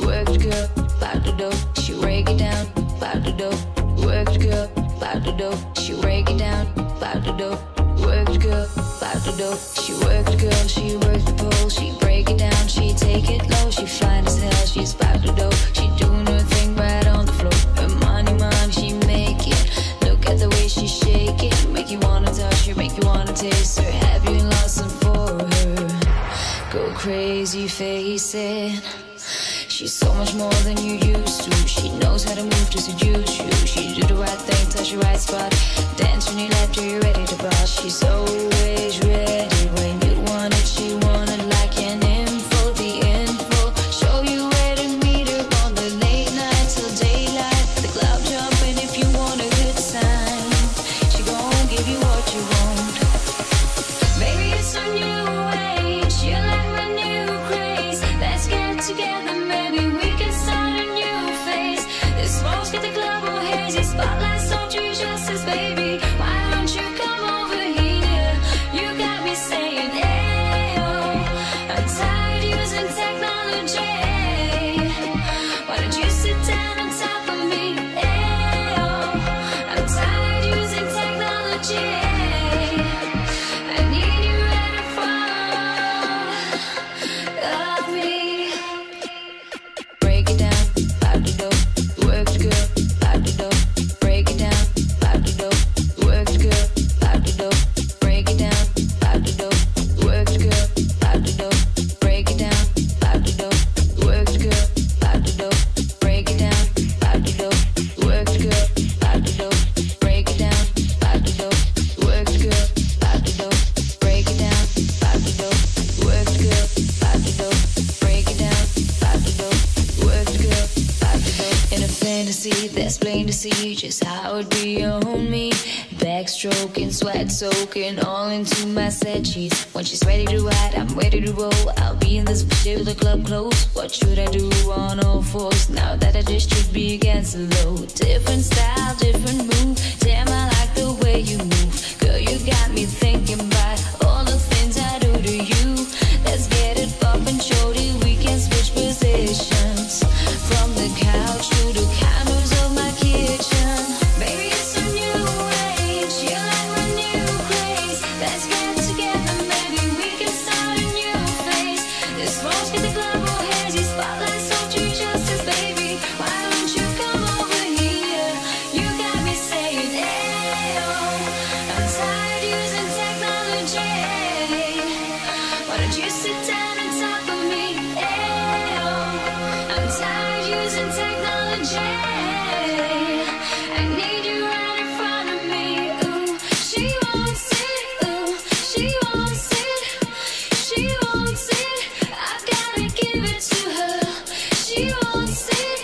work the girl, pop the dough, she break it down, pop the dough, work the girl, pop the dough, she break it down, pop the dough, work the girl, pop the dough, she work the girl, she work the pole, she break it down, she take it low, she fine as hell, she's pop the dough, she doing her thing right on the floor, her money, she make it, look at the way she shake it, make you wanna touch her, make you wanna taste her, have you lost some for her, go crazy, face it. She's so much more than you used to. She knows how to move to seduce you. She do the right thing, touch the right spot. Dance when you left her, you're ready to boss. She's always ready when you want it. She want it like an info, the info. Show you where to meet her on the late night till daylight. The club jumping if you want a good sign. She gon' give you what you want. Baby, it's a new age. You like my new craze. Let's get together. Get the club all hazy, spotlights on you justice, baby. Why don't you come over here? You got me saying, ayo. I'm tired using technology. Why don't you sit down on top of me? Ayo. I'm tired using technology. I need you at the front of me. Break it down, pop the dough. Work the girl, pop the dough, break it down, pop the dough. Work the girl, pop the dough, break it down, pop the dough. Work the girl, pop the dough, break it down, pop the dough. Work the girl, pop the dough, break it down, pop the dough. Work the girl, pop the dough, break it down, pop the dough. Work the girl, pop the dough, break it down, pop the dough. Work the girl, pop the dough, break it down, pop the dough. Work the girl, pop the dough. In a fantasy that's plain to see just how it be on me. Backstroking, sweat soaking all into my set sheets. When she's ready to ride, I'm ready to roll. I'll be in this bitch till the club close. What should I do on all fours now that I just should be against the low? Different style, different move. Damn, I like the way you move. Girl, you got me thinking about all the things I do to you. Let's get it bumpin', shorty, we can switch positions. From the couch to the counters of my kitchen. Baby, it's a new age. You like my new craze. Let's get together, maybe we can start a new phase. This smoke's get the club all hazy. Spotlights on you justice, baby. Why don't you come over here? You got me saying, ayo. I'm tired using technology. Why don't you sit down on top of me? Ayo. I'm tired using technology. I need you right in front of me. Ooh, she wants it. Ooh, she wants it. She wants it. I gotta give it to her. She wants it.